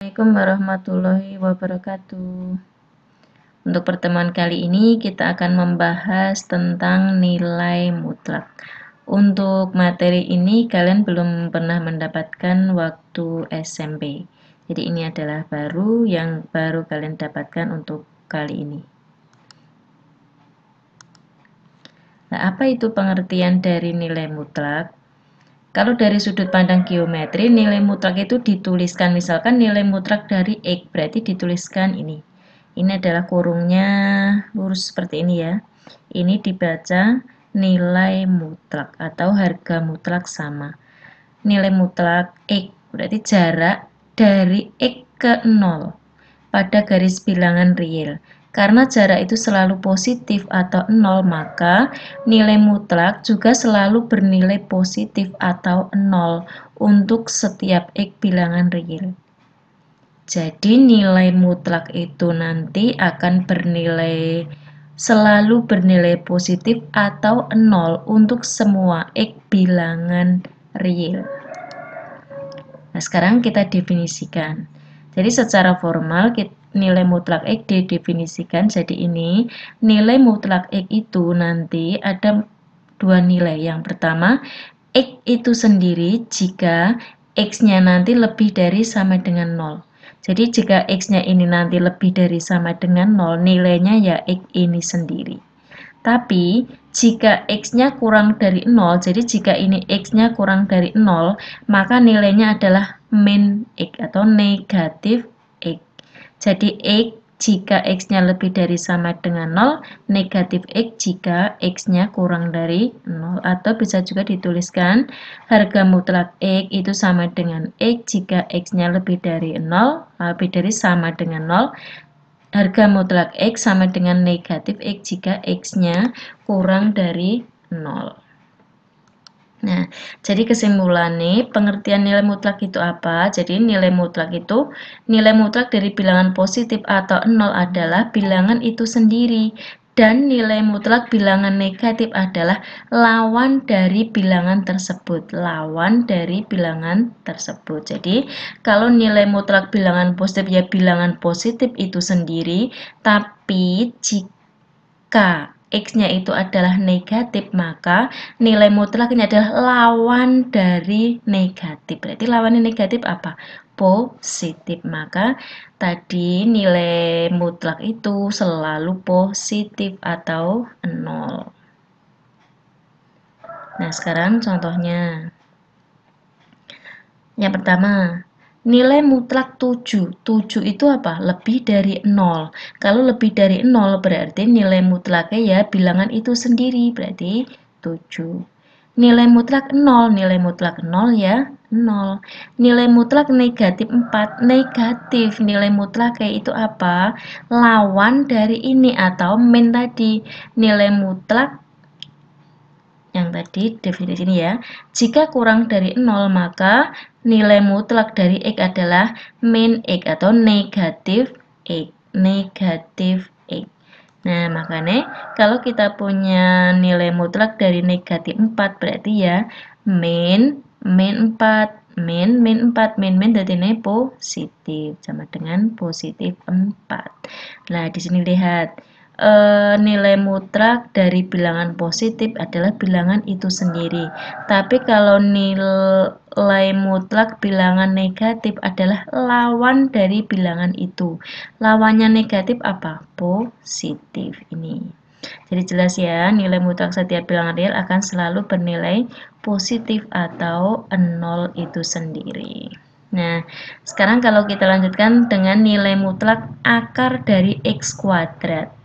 Assalamualaikum warahmatullahi wabarakatuh. Untuk pertemuan kali ini kita akan membahas tentang nilai mutlak. Untuk materi ini kalian belum pernah mendapatkan waktu SMP. Jadi ini adalah yang baru kalian dapatkan untuk kali ini. Nah, apa itu pengertian dari nilai mutlak? Kalau dari sudut pandang geometri, nilai mutlak itu dituliskan, misalkan nilai mutlak dari X, berarti dituliskan ini. Ini adalah kurungnya lurus seperti ini ya. Ini dibaca nilai mutlak atau harga mutlak sama. Nilai mutlak X, berarti jarak dari X ke 0 pada garis bilangan real. Karena jarak itu selalu positif atau 0, maka nilai mutlak juga selalu bernilai positif atau 0 untuk setiap X bilangan real. Jadi nilai mutlak itu nanti akan selalu bernilai positif atau 0 untuk semua X bilangan real. Nah, sekarang kita definisikan. Jadi secara formal nilai mutlak X didefinisikan jadi ini. Nilai mutlak X itu nanti ada dua nilai. Yang pertama, X itu sendiri jika X-nya nanti lebih dari sama dengan 0. Jadi jika X-nya ini nanti lebih dari sama dengan 0, nilainya ya X ini sendiri. Tapi jika X-nya kurang dari 0, jadi jika ini X-nya kurang dari 0, maka nilainya adalah min X atau negatif X. Jadi X jika X-nya lebih dari sama dengan 0, negatif X jika X-nya kurang dari 0. Atau bisa juga dituliskan harga mutlak X itu sama dengan X jika X-nya lebih dari 0, lebih dari sama dengan 0. Harga mutlak X sama dengan negatif X jika X-nya kurang dari 0. Nah, jadi kesimpulannya pengertian nilai mutlak itu apa? Jadi nilai mutlak dari bilangan positif atau 0 adalah bilangan itu sendiri. Dan nilai mutlak bilangan negatif adalah lawan dari bilangan tersebut. Jadi, kalau nilai mutlak bilangan positif ya bilangan positif itu sendiri. Tapi jika X-nya itu adalah negatif, maka nilai mutlaknya adalah lawan dari negatif. Berarti lawannya negatif apa? Positif. Maka tadi nilai mutlak itu selalu positif atau 0. Nah, sekarang contohnya. Yang pertama, nilai mutlak 7. 7 itu apa? Lebih dari 0. Kalau lebih dari 0 berarti nilai mutlaknya ya bilangan itu sendiri. Berarti 7. Nilai mutlak 0. Nilai mutlak 0 ya 0. Nilai mutlak negatif 4. Negatif. Nilai mutlaknya itu apa? Lawan dari ini atau min tadi. Nilai mutlak yang tadi definisi ini ya. Jika kurang dari 0 maka nilai mutlak dari X adalah min X atau negatif X. Nah, makanya kalau kita punya nilai mutlak dari negatif 4 berarti ya min 4 min 4 berarti ini positif sama dengan positif 4. Nah, di sini lihat nilai mutlak dari bilangan positif adalah bilangan itu sendiri. Tapi kalau nilai mutlak bilangan negatif adalah lawan dari bilangan itu. Lawannya negatif apa? Positif ini. Jadi jelas ya, nilai mutlak setiap bilangan real akan selalu bernilai positif atau 0 itu sendiri. Nah, sekarang kalau kita lanjutkan dengan nilai mutlak akar dari X kuadrat.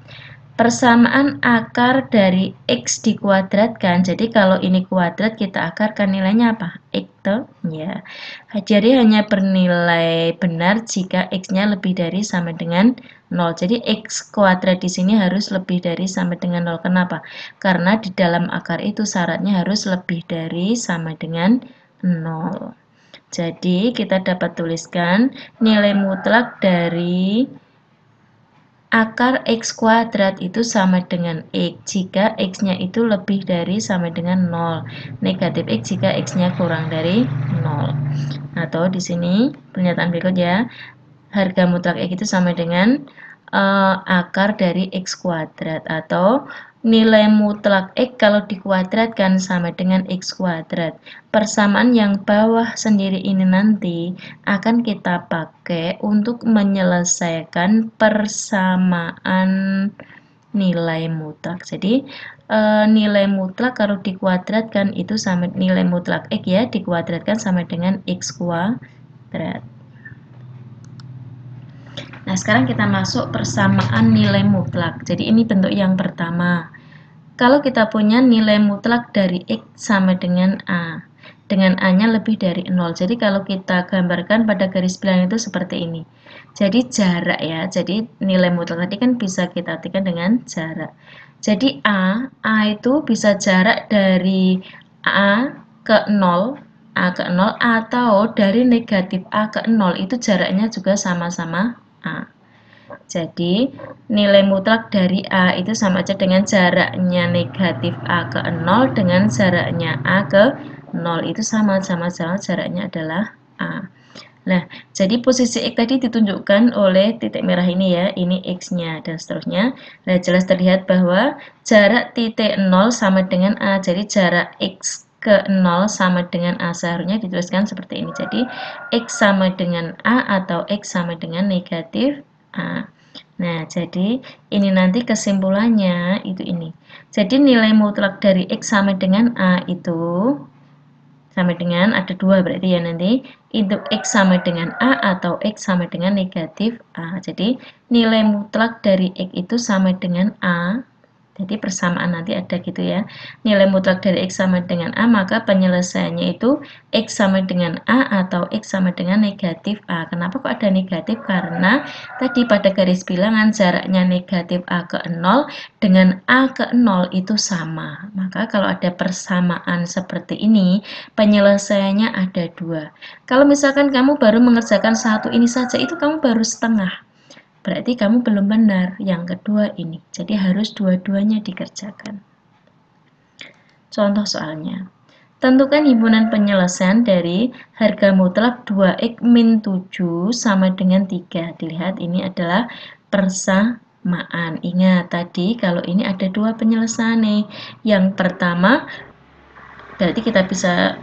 Persamaan akar dari X dikuadratkan. Jadi kalau ini kuadrat kita akarkan nilainya apa? X toh? Ya. Jadi hanya bernilai benar jika X-nya lebih dari sama dengan 0. Jadi X kuadrat di sini harus lebih dari sama dengan 0. Kenapa? Karena di dalam akar itu syaratnya harus lebih dari sama dengan 0. Jadi kita dapat tuliskan nilai mutlak dari akar X kuadrat itu sama dengan X jika X-nya itu lebih dari sama dengan 0. Negatif X jika X-nya kurang dari 0. Atau di sini pernyataan berikut ya. harga mutlak X itu sama dengan akar dari X kuadrat, atau nilai mutlak X kalau dikuadratkan sama dengan X kuadrat. Persamaan yang bawah sendiri ini nanti akan kita pakai untuk menyelesaikan persamaan nilai mutlak. Jadi nilai mutlak kalau dikuadratkan itu sama nilai mutlak X ya, dikuadratkan sama dengan X kuadrat. Nah, sekarang kita masuk persamaan nilai mutlak. Jadi ini bentuk yang pertama. Kalau kita punya nilai mutlak dari X sama dengan A, dengan A-nya lebih dari 0. Jadi kalau kita gambarkan pada garis bilangan itu seperti ini. Jadi jarak ya, jadi nilai mutlak tadi kan bisa kita artikan dengan jarak. Jadi A itu bisa jarak dari A ke 0, A ke 0, atau dari negatif A ke 0, itu jaraknya juga sama-sama A. Jadi nilai mutlak dari A itu sama aja dengan jaraknya negatif A ke 0 dengan jaraknya A ke 0, itu sama-sama jaraknya adalah A. Nah, jadi posisi X tadi ditunjukkan oleh titik merah ini ya, ini X-nya dan seterusnya. Nah, jelas terlihat bahwa jarak titik 0 sama dengan A, jadi jarak X ke 0 sama dengan A, seharusnya dituliskan seperti ini. Jadi X sama dengan A atau X sama dengan negatif A. Nah, jadi ini nanti kesimpulannya itu ini. Jadi nilai mutlak dari X sama dengan A itu sama dengan, ada dua berarti ya nanti, itu X sama dengan A atau X sama dengan negatif A. Jadi nilai mutlak dari X itu sama dengan A. Jadi persamaan nanti ada gitu ya. Nilai mutlak dari X sama dengan A, maka penyelesaiannya itu X sama dengan A atau X sama dengan negatif A. Kenapa kok ada negatif? Karena tadi pada garis bilangan jaraknya negatif A ke 0 dengan A ke 0 itu sama. Maka kalau ada persamaan seperti ini, penyelesaiannya ada dua. Kalau misalkan kamu baru mengerjakan satu ini saja, itu kamu baru setengah. Berarti kamu belum benar yang kedua ini. Jadi harus dua-duanya dikerjakan. Contoh soalnya. Tentukan himpunan penyelesaian dari harga mutlak 2X min 7 sama dengan 3. Dilihat ini adalah persamaan. Ingat tadi kalau ini ada dua penyelesaian nih. Yang pertama, berarti kita bisa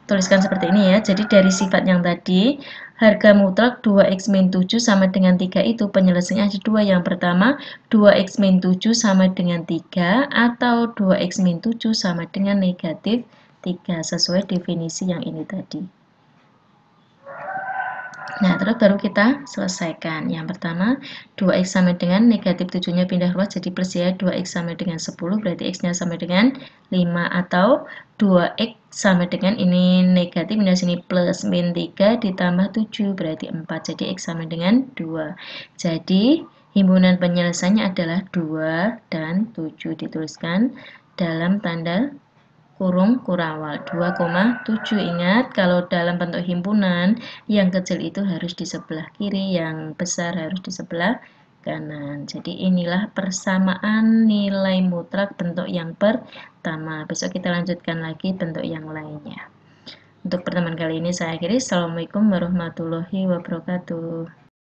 tuliskan seperti ini ya. Jadi dari sifat yang tadi, harga mutlak 2x min 7 sama dengan 3 itu penyelesaiannya ada dua. Yang pertama, 2x min 7 sama dengan 3 atau 2x min 7 sama dengan negatif 3 sesuai definisi yang ini tadi. Nah, terus baru kita selesaikan. Yang pertama, 2x sama dengan negatif 7-nya pindah ruas jadi plus ya, 2x sama dengan 10, berarti x-nya sama dengan 5, atau 2x sama dengan ini negatif pindah sini plus min 3 ditambah 7, berarti 4, jadi x sama dengan 2. Jadi, himpunan penyelesaiannya adalah 2 dan 7, dituliskan dalam tanda kurung kurawal 2,7. Ingat kalau dalam bentuk himpunan yang kecil itu harus di sebelah kiri, yang besar harus di sebelah kanan. Jadi inilah persamaan nilai mutlak bentuk yang pertama. Besok kita lanjutkan lagi bentuk yang lainnya. Untuk pertemuan kali ini saya akhiri. Assalamualaikum warahmatullahi wabarakatuh.